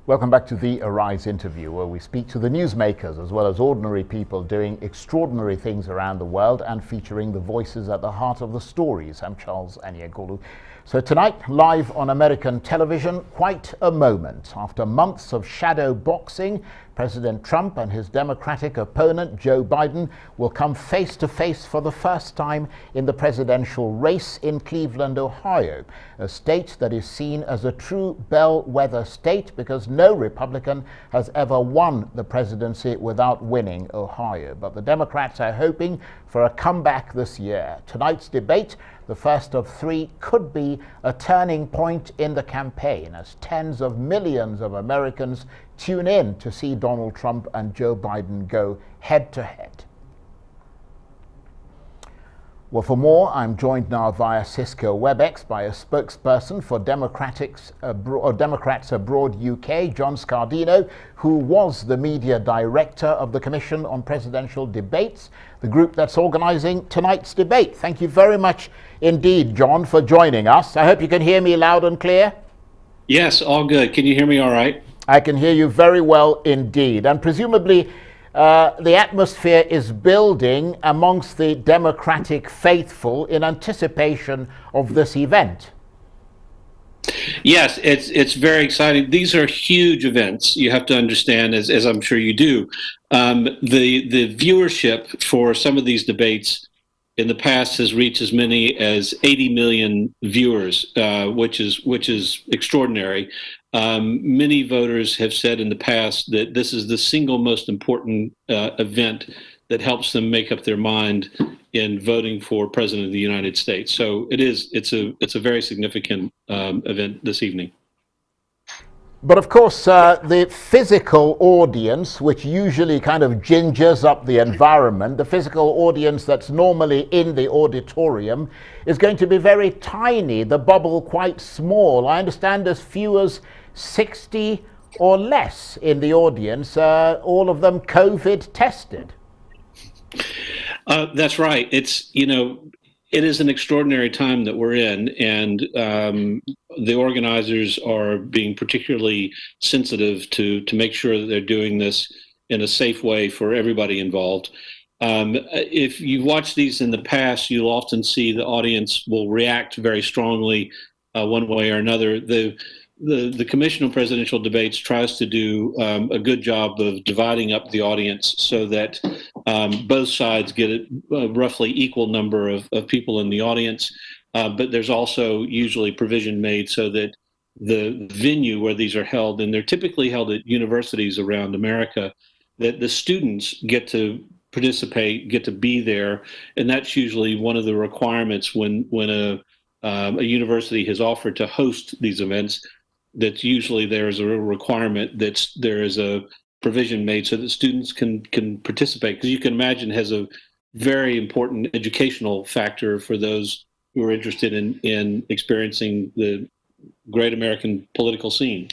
Welcome back to the Arise interview, where we speak to the newsmakers as well as ordinary people doing extraordinary things around the world and featuring the voices at the heart of the stories. I'm Charles Anyagolu. So tonight, live on American television, quite a moment. After months of shadow boxing, President Trump and his Democratic opponent, Joe Biden, will come face to face for the first time in the presidential race in Cleveland, Ohio, a state that is seen as a true bellwether state because no Republican has ever won the presidency without winning Ohio. But the Democrats are hoping for a comeback this year. Tonight's debate, the first of three, could be a turning point in the campaign as tens of millions of Americans tune in to see Donald Trump and Joe Biden go head to head. Well, for more, I'm joined now via Cisco WebEx by a spokesperson for Democrats Abroad UK, John Scardino, who was the media director of the Commission on Presidential Debates, the group that's organising tonight's debate. Thank you very much indeed, John, for joining us. I hope you can hear me loud and clear. Yes, all good. Can you hear me all right? I can hear you very well indeed. And presumably the atmosphere is building amongst the Democratic faithful in anticipation of this event. Yes, it's very exciting. These are huge events. You have to understand, as I'm sure you do, the viewership for some of these debates in the past has reached as many as 80 million viewers, which is extraordinary. Many voters have said in the past that this is the single most important event that helps them make up their mind in voting for President of the United States. So it's a very significant event this evening. But of course, the physical audience, which usually kind of gingers up the environment, the physical audience that's normally in the auditorium, is going to be very tiny, the bubble quite small. I understand as few as 60 or less in the audience, all of them COVID tested. That's right. It is an extraordinary time that we're in, and the organizers are being particularly sensitive to make sure that they're doing this in a safe way for everybody involved. If you watch these in the past, you'll often see the audience will react very strongly one way or another. The Commission on Presidential Debates tries to do a good job of dividing up the audience so that both sides get a roughly equal number of people in the audience. But there's also usually provision made so that the venue where these are held, and they're typically held at universities around America, that the students get to participate, get to be there. And that's usually one of the requirements when a university has offered to host these events. That's usually there's a requirement that there is a provision made so that students can participate, because you can imagine it has a very important educational factor for those who are interested in experiencing the great American political scene.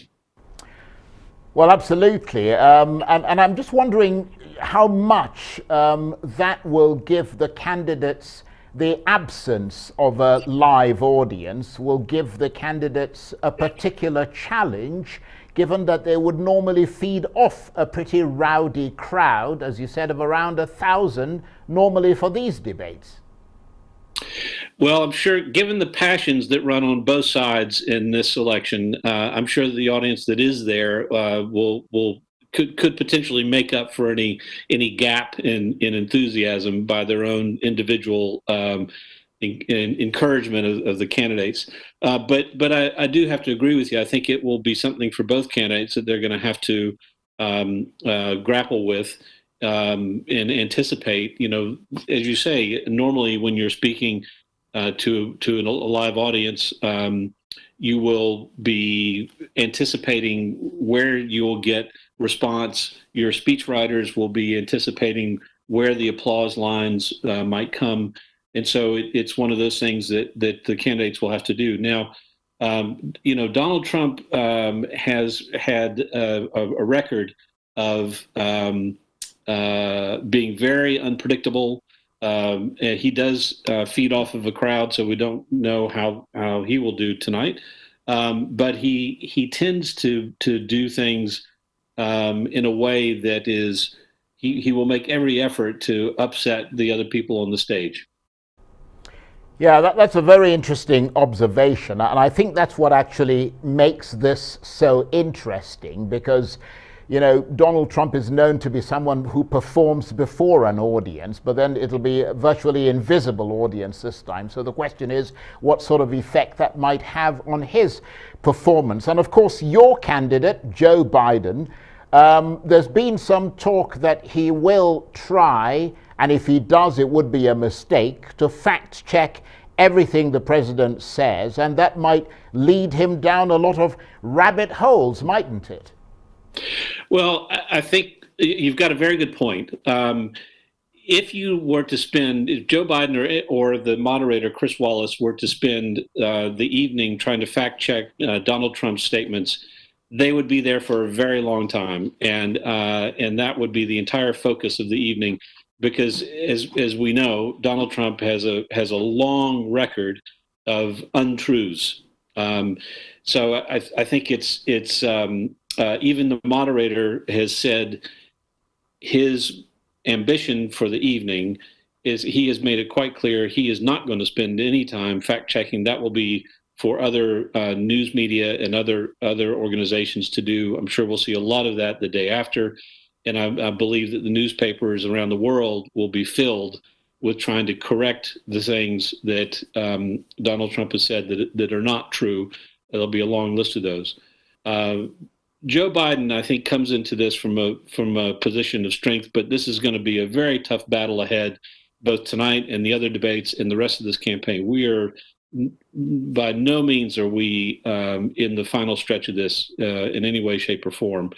Well, absolutely. And I'm just wondering how much that will give the candidates. The absence of a live audience will give the candidates a particular challenge, given that they would normally feed off a pretty rowdy crowd, as you said, of around 1,000 normally for these debates. Well, I'm sure, given the passions that run on both sides in this election, I'm sure the audience that is there could potentially make up for any gap in enthusiasm by their own individual encouragement of the candidates. But I do have to agree with you. I think it will be something for both candidates that they're going to have to grapple with and anticipate. As you say, normally when you're speaking to a live audience, you will be anticipating where you will get response. Your speechwriters will be anticipating where the applause lines might come. And so it's one of those things that the candidates will have to do. Now, Donald Trump has had a record of being very unpredictable. And he does feed off of a crowd, so we don't know how he will do tonight. but he tends to do things in a way that is he will make every effort to upset the other people on the stage. Yeah, that's a very interesting observation. And I think that's what actually makes this so interesting because, you know, Donald Trump is known to be someone who performs before an audience, but then it'll be a virtually invisible audience this time. So the question is what sort of effect that might have on his performance. And of course, your candidate, Joe Biden, there's been some talk that he will try, and if he does, it would be a mistake, to fact check everything the president says, and that might lead him down a lot of rabbit holes, mightn't it? Well, I think you've got a very good point. If you were to spend, if Joe Biden or the moderator, Chris Wallace, were to spend the evening trying to fact check Donald Trump's statements, they would be there for a very long time, and that would be the entire focus of the evening, because as we know, Donald Trump has a long record of untruths. So I think it's even the moderator has said his ambition for the evening is he has made it quite clear he is not going to spend any time fact checking. That will be for other news media and other organizations to do. I'm sure we'll see a lot of that the day after. And I believe that the newspapers around the world will be filled with trying to correct the things that Donald Trump has said that are not true. There'll be a long list of those. Joe Biden, I think, comes into this from a position of strength, but this is going to be a very tough battle ahead, both tonight and the other debates and the rest of this campaign. We are by no means are we in the final stretch of this in any way, shape, or form.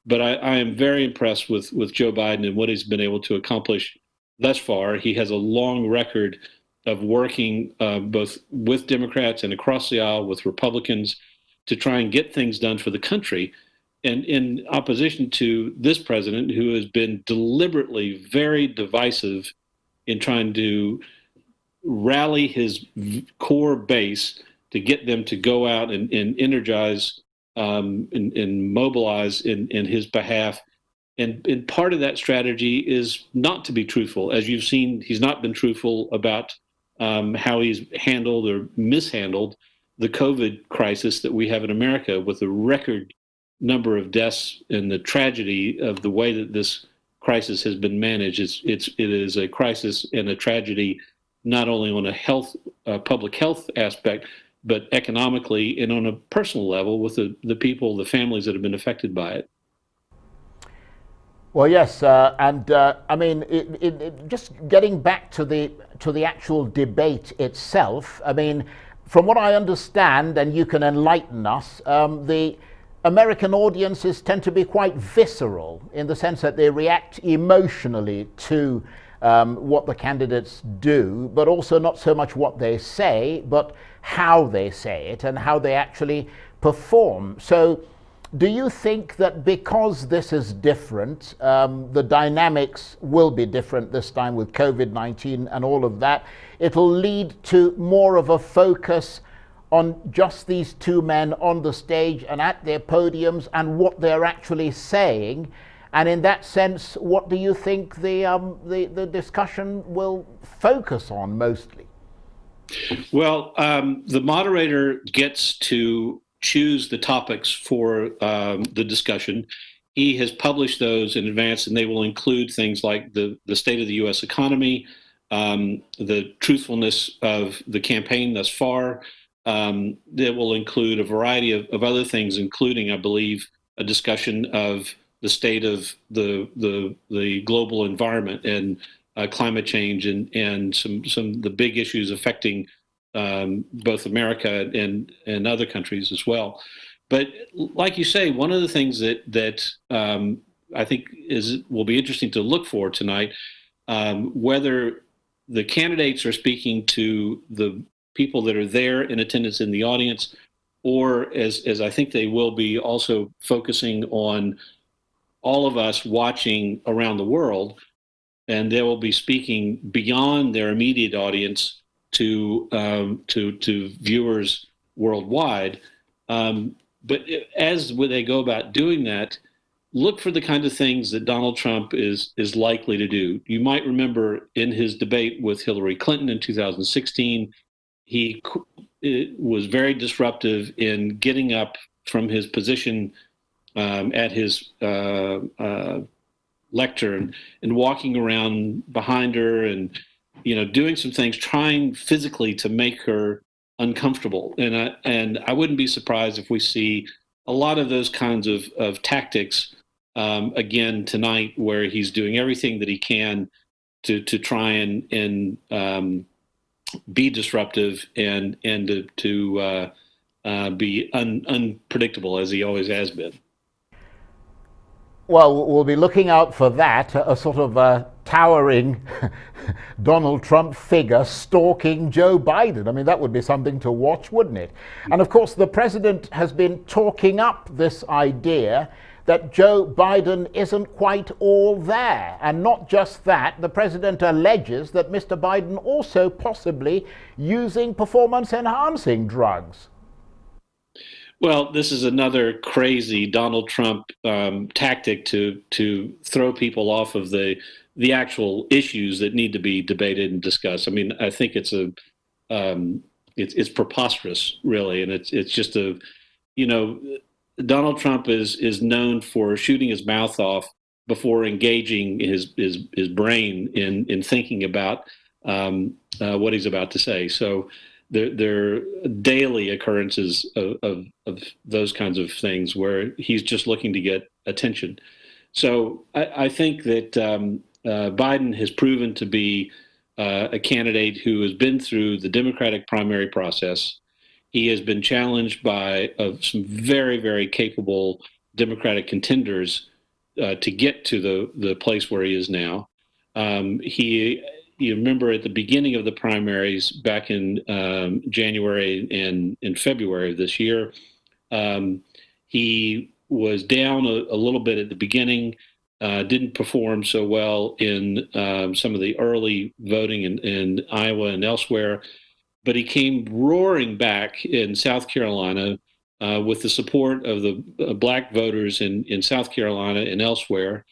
But I am very impressed with Joe Biden and what he's been able to accomplish thus far. He has a long record of working both with Democrats and across the aisle with Republicans to try and get things done for the country. And in opposition to this president, who has been deliberately very divisive in trying to rally his core base to get them to go out and energize and mobilize in his behalf. And part of that strategy is not to be truthful. As you've seen, he's not been truthful about how he's handled or mishandled the COVID crisis that we have in America, with a record number of deaths and the tragedy of the way that this crisis has been managed. It is a crisis and a tragedy, not only on a public health aspect, but economically and on a personal level with the people, the families that have been affected by it. Well, yes, and I mean, just getting back to the actual debate itself. I mean, from what I understand, and you can enlighten us, the American audiences tend to be quite visceral in the sense that they react emotionally to what the candidates do, but also not so much what they say, but how they say it and how they actually perform. So do you think that because this is different, the dynamics will be different this time with COVID-19 and all of that, it'll lead to more of a focus on just these two men on the stage and at their podiums and what they're actually saying? And in that sense, what do you think the discussion will focus on mostly? Well, the moderator gets to choose the topics for the discussion. He has published those in advance, and they will include things like the state of the U.S. economy, the truthfulness of the campaign thus far. They will include a variety of other things, including, I believe, a discussion of the state of the global environment and climate change and some of the big issues affecting both America and other countries as well. But like you say, one of the things that I think will be interesting to look for tonight, whether the candidates are speaking to the people that are there in attendance in the audience, or as I think they will be, also focusing on all of us watching around the world, and they will be speaking beyond their immediate audience to viewers worldwide. But as they go about doing that, look for the kind of things that Donald Trump is likely to do. You might remember in his debate with Hillary Clinton in 2016, he was very disruptive in getting up from his position at his lectern and walking around behind her and doing some things, trying physically to make her uncomfortable. And I wouldn't be surprised if we see a lot of those kinds of tactics again tonight, where he's doing everything that he can to try and be disruptive and to be unpredictable, as he always has been. Well, we'll be looking out for that, a sort of towering Donald Trump figure stalking Joe Biden. I mean, that would be something to watch, wouldn't it? And of course, the president has been talking up this idea that Joe Biden isn't quite all there. And not just that, the president alleges that Mr. Biden also possibly using performance-enhancing drugs. Well, this is another crazy Donald Trump tactic to throw people off of the actual issues that need to be debated and discussed. I mean, I think it's preposterous, really, and it's just Donald Trump is known for shooting his mouth off before engaging his brain in thinking about what he's about to say. So there are daily occurrences of those kinds of things where he's just looking to get attention. So I think that Biden has proven to be a candidate who has been through the Democratic primary process. He has been challenged by some very, very capable Democratic contenders to get to the place where he is now. You remember at the beginning of the primaries back in January and in February of this year, he was down a little bit at the beginning, didn't perform so well in some of the early voting in Iowa and elsewhere, but he came roaring back in South Carolina with the support of the black voters in South Carolina and elsewhere.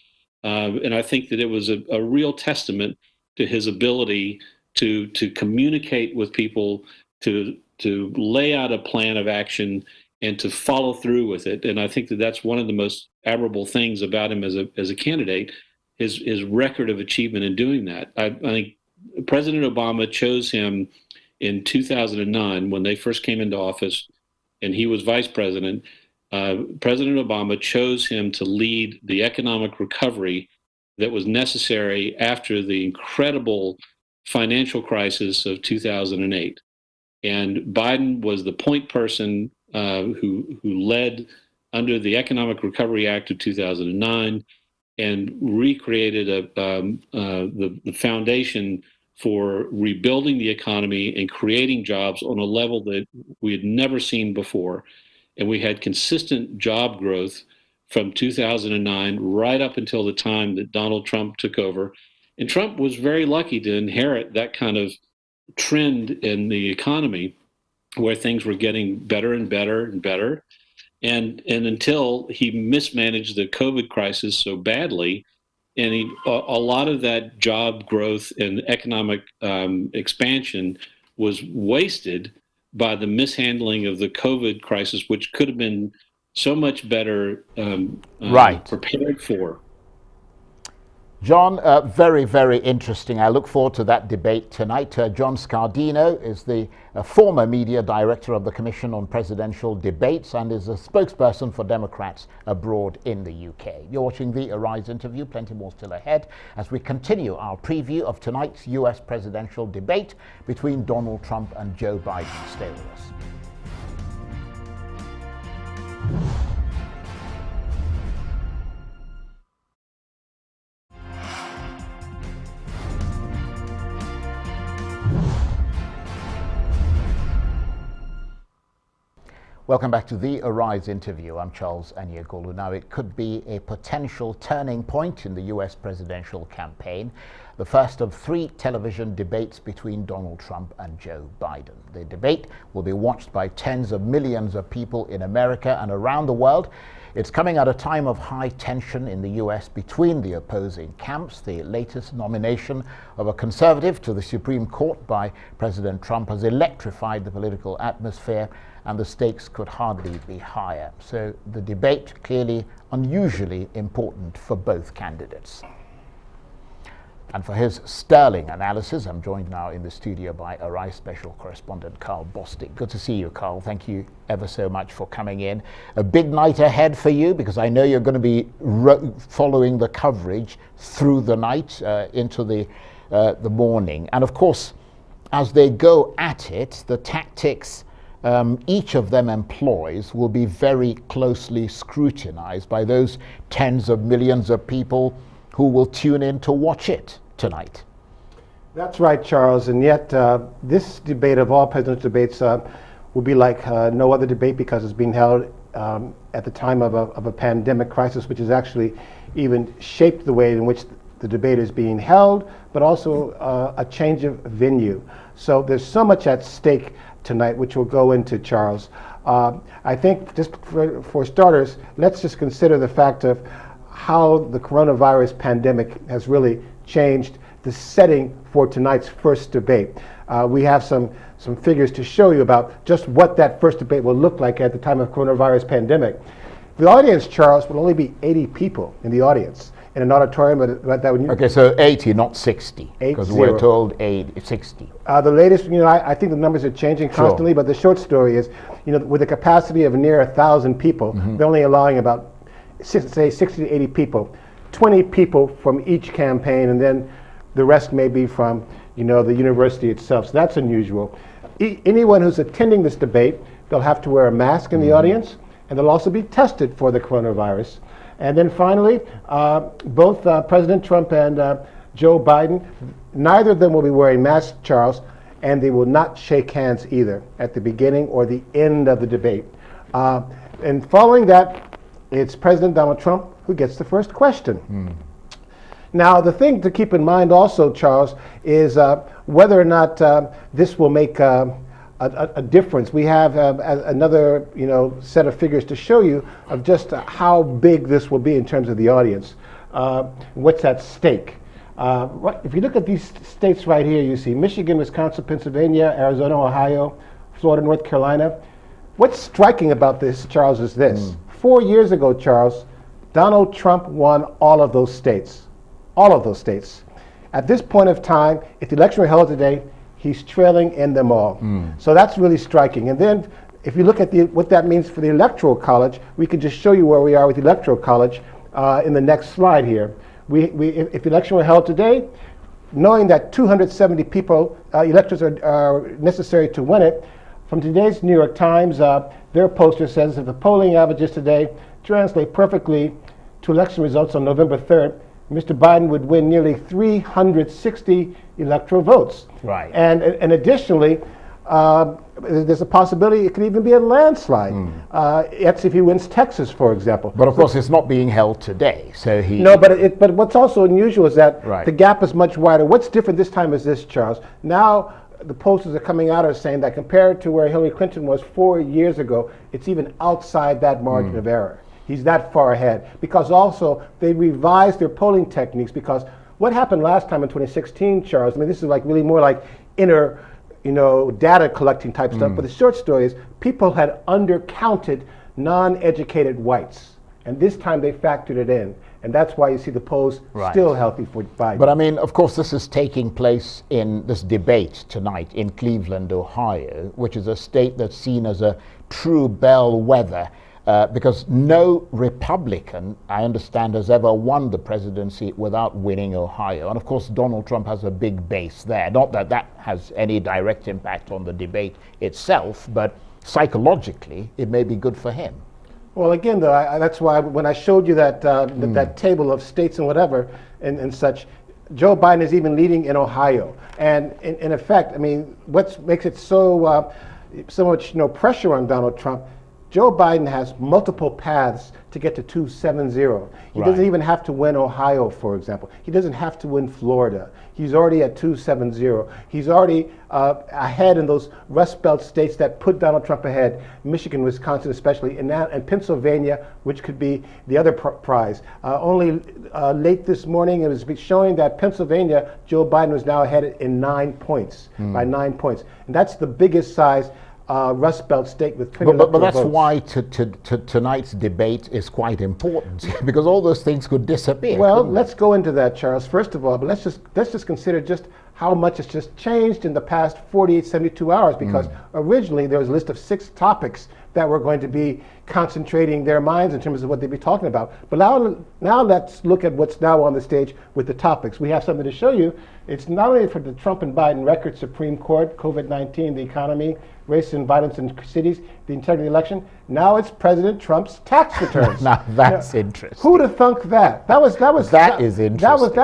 And I think that it was a real testament to his ability to communicate with people, to lay out a plan of action, and to follow through with it. And I think that that's one of the most admirable things about him as a candidate, his record of achievement in doing that. I think President Obama chose him in 2009 when they first came into office, and he was vice president. President Obama chose him to lead the economic recovery that was necessary after the incredible financial crisis of 2008. And Biden was the point person who led under the Economic Recovery Act of 2009 and recreated the foundation for rebuilding the economy and creating jobs on a level that we had never seen before. And we had consistent job growth from 2009 right up until the time that Donald Trump took over. And Trump was very lucky to inherit that kind of trend in the economy where things were getting better and better and better. And until he mismanaged the COVID crisis so badly, and a lot of that job growth and economic expansion was wasted by the mishandling of the COVID crisis, which could have been so much better prepared for. John, very, very interesting. I look forward to that debate tonight. John Scardino is the former media director of the Commission on Presidential Debates and is a spokesperson for Democrats abroad in the UK. You're watching the Arise interview. Plenty more still ahead as we continue our preview of tonight's US presidential debate between Donald Trump and Joe Biden. Stay with us. Welcome back to the Arise interview. I'm Charles Aniagolu. Now, it could be a potential turning point in the US presidential campaign. the first of 3 television debates between Donald Trump and Joe Biden. The debate will be watched by tens of millions of people in America and around the world. It's coming at a time of high tension in the US between the opposing camps. The latest nomination of a conservative to the Supreme Court by President Trump has electrified the political atmosphere, and the stakes could hardly be higher. So the debate clearly unusually important for both candidates. And for his sterling analysis, I'm joined now in the studio by Arise special correspondent Carl Bostic. Good to see you, Carl. Thank you ever so much for coming in. A big night ahead for you, because I know you're going to be following the coverage through the night into the morning. And of course, as they go at it, the tactics each of them employs will be very closely scrutinized by those tens of millions of people who will tune in to watch it tonight. That's right, Charles, and yet this debate of all presidential debates will be like no other debate, because it's being held at the time of a pandemic crisis, which has actually even shaped the way in which the debate is being held, but also a change of venue. So there's so much at stake tonight, which we'll go into, Charles. I think just for starters, let's just consider the fact of how the coronavirus pandemic has really changed the setting for tonight's first debate. We have some figures to show you about just what that first debate will look like at the time of coronavirus pandemic. The audience, Charles, will only be 80 people in the audience in an auditorium. But that would Okay, so 80, not 60, because we're told 60. The latest, I think the numbers are changing constantly, but the short story is, with a capacity of near 1,000 people, they're only allowing about, say, 60 to 80 people, 20 people from each campaign, and then the rest may be from, the university itself. So that's unusual. Anyone who's attending this debate, they'll have to wear a mask in the audience, and they'll also be tested for the coronavirus. And then finally, both President Trump and Joe Biden, neither of them will be wearing masks, Charles, and they will not shake hands either at the beginning or the end of the debate. And following that, it's President Donald Trump who gets the first question. Now, the thing to keep in mind also, Charles, is whether or not this will make a difference. We have another, set of figures to show you of just how big this will be in terms of the audience. What's at stake? If you look at these states right here, you see Michigan, Wisconsin, Pennsylvania, Arizona, Ohio, Florida, North Carolina. What's striking about this, Charles, is this. 4 years ago, Charles, Donald Trump won all of those states. All of those states. At this point of time, if the election were held today, he's trailing in them all. So that's really striking. And then if you look at what that means for the Electoral College, we can just show you where we are with the Electoral College in the next slide here. If the election were held today, knowing that 270 people, electors are necessary to win it, from today's New York Times, their poster says if the polling averages today translate perfectly to election results on November 3rd, Mr. Biden would win nearly 360 electoral votes. Right. And additionally, there's a possibility it could even be a landslide. That's if he wins Texas, for example. But of course, it's not being held today, so he... No, but what's also unusual is that Right. the gap is much wider. What's different this time is this, Charles. Now, the pollsters are coming out and saying that compared to where Hillary Clinton was 4 years ago, it's even outside that margin of error. He's that far ahead. Because also, they revised their polling techniques, because what happened last time in 2016, Charles, this is like really more like inner, data collecting type stuff, but the short story is people had undercounted non-educated whites. And this time they factored it in. And that's why you see the polls still healthy for Biden. But of course, this is taking place in this debate tonight in Cleveland, Ohio, which is a state that's seen as a true bellwether, because no Republican, I understand, has ever won the presidency without winning Ohio. And of course, Donald Trump has a big base there. Not that that has any direct impact on the debate itself, but psychologically, it may be good for him. Well, again, though, that's why when I showed you that that table of states and whatever and such, Joe Biden is even leading in Ohio. And in effect, what makes it so much pressure on Donald Trump, Joe Biden has multiple paths to get to 270. He doesn't even have to win Ohio, for example. He doesn't have to win Florida. He's already at 270. He's already ahead in those Rust Belt states that put Donald Trump ahead, Michigan, Wisconsin especially, and Pennsylvania, which could be the other prize. Only late this morning, it was showing that Pennsylvania, Joe Biden was now ahead in 9 points, by 9 points. And that's the biggest size Rust Belt state with 20 but that's votes. why tonight's debate is quite important, because all those things could disappear. Well, let's go into that, Charles, first of all, but let's just consider just how much it's just changed in the past 48, 72 hours, because originally there was a list of 6 topics that were going to be concentrating their minds in terms of what they'd be talking about. But now let's look at what's now on the stage with the topics. We have something to show you. It's not only for the Trump and Biden record, Supreme Court, COVID-19, the economy, race and violence in cities, the integrity of the election. Now it's President Trump's tax returns. Now that's interesting. Who'd have thunk that? That is interesting.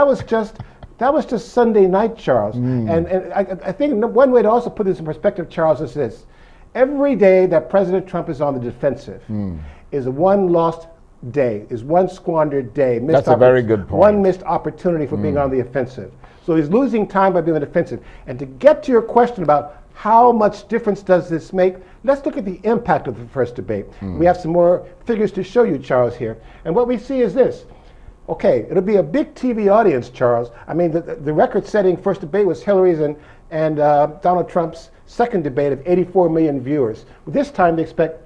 That was just Sunday night, Charles. And I think one way to also put this in perspective, Charles, is this. Every day that President Trump is on the defensive is one lost day, is one squandered day. That's a very good point. One missed opportunity for being on the offensive. So he's losing time by being on the defensive. And to get to your question about how much difference does this make, let's look at the impact of the first debate. We have some more figures to show you, Charles, here. And what we see is this. Okay, it'll be a big TV audience, Charles. I mean, the record-setting first debate was Hillary's and Donald Trump's second debate of 84 million viewers. This time they expect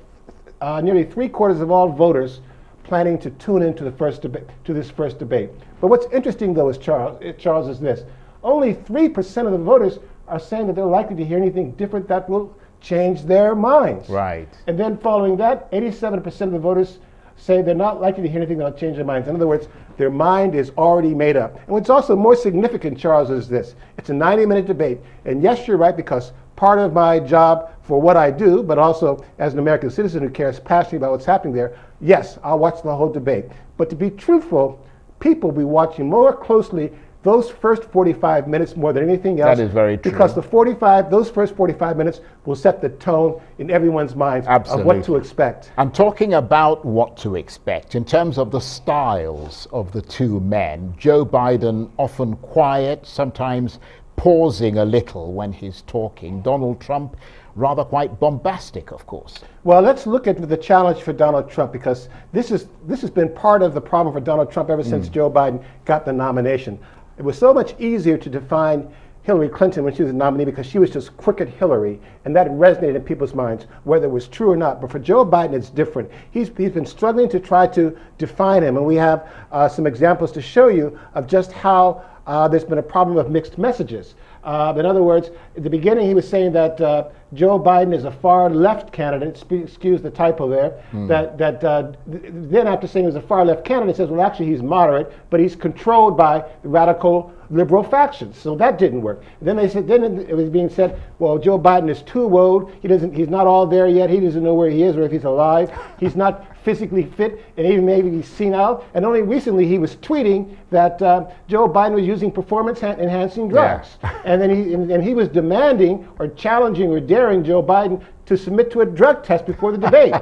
nearly 3/4 of all voters planning to tune into this first debate. But what's interesting, though, is Charles, is this. Only 3% of the voters are saying that they're likely to hear anything different that will change their minds. Right. And then following that, 87% of the voters say they're not likely to hear anything that will change their minds. In other words, their mind is already made up. And what's also more significant, Charles, is this. It's a 90-minute debate. And yes, you're right, because part of my job for what I do, but also as an American citizen who cares passionately about what's happening there, yes, I'll watch the whole debate. But to be truthful, people will be watching more closely those first 45 minutes more than anything else. That is very true. Because those first 45 minutes will set the tone in everyone's minds of what to expect. I'm talking about what to expect in terms of the styles of the two men. Joe Biden, often quiet, sometimes pausing a little when he's talking. Donald Trump, rather quite bombastic, of course. Well, let's look at the challenge for Donald Trump, because this has been part of the problem for Donald Trump ever since Joe Biden got the nomination. It was so much easier to define Hillary Clinton when she was a nominee because she was just crooked Hillary, and that resonated in people's minds, whether it was true or not. But for Joe Biden, it's different. He's been struggling to try to define him, and we have some examples to show you of just how there's been a problem of mixed messages. In other words, at the beginning he was saying that Joe Biden is a far left candidate, excuse the typo there, then after saying he's a far left candidate, he says, well, actually he's moderate, but he's controlled by the radical liberal factions. So that didn't work. Then it was being said, well, Joe Biden is too old. He's not all there yet. He doesn't know where he is or if he's alive. He's not physically fit, and even maybe he's senile. And only recently he was tweeting that Joe Biden was using performance-enhancing drugs. Yeah. And then he was demanding or challenging or daring Joe Biden to submit to a drug test before the debate.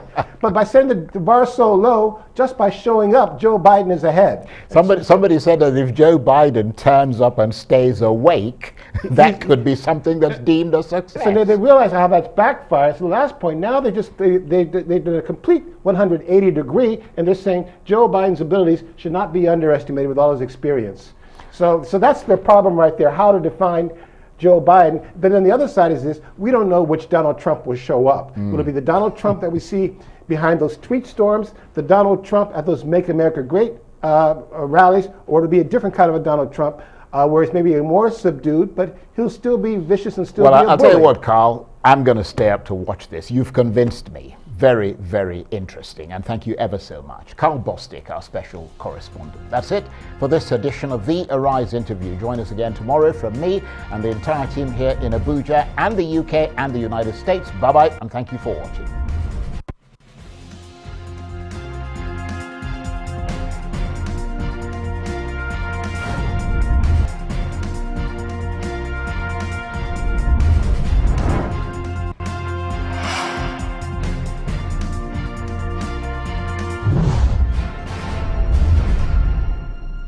But by setting the bar so low, just by showing up, Joe Biden is ahead. Somebody said that if Joe Biden turns up and stays awake, that could be something that's deemed a success. So they realize how that's backfired. So the last point, now they did a complete 180 degree, and they're saying Joe Biden's abilities should not be underestimated with all his experience. So that's the problem right there, how to define Joe Biden. But then the other side is this, we don't know which Donald Trump will show up. Will it be the Donald Trump that we see behind those tweet storms, the Donald Trump at those Make America Great rallies, or it'll be a different kind of a Donald Trump where it's maybe more subdued, but he'll still be vicious and still be a bully. Well, I'll tell you what, Carl, I'm going to stay up to watch this. You've convinced me. Very, very interesting, and thank you ever so much. Carl Bostic, our special correspondent. That's it for this edition of the Arise interview. Join us again tomorrow from me and the entire team here in Abuja and the UK and the United States. Bye-bye, and thank you for watching.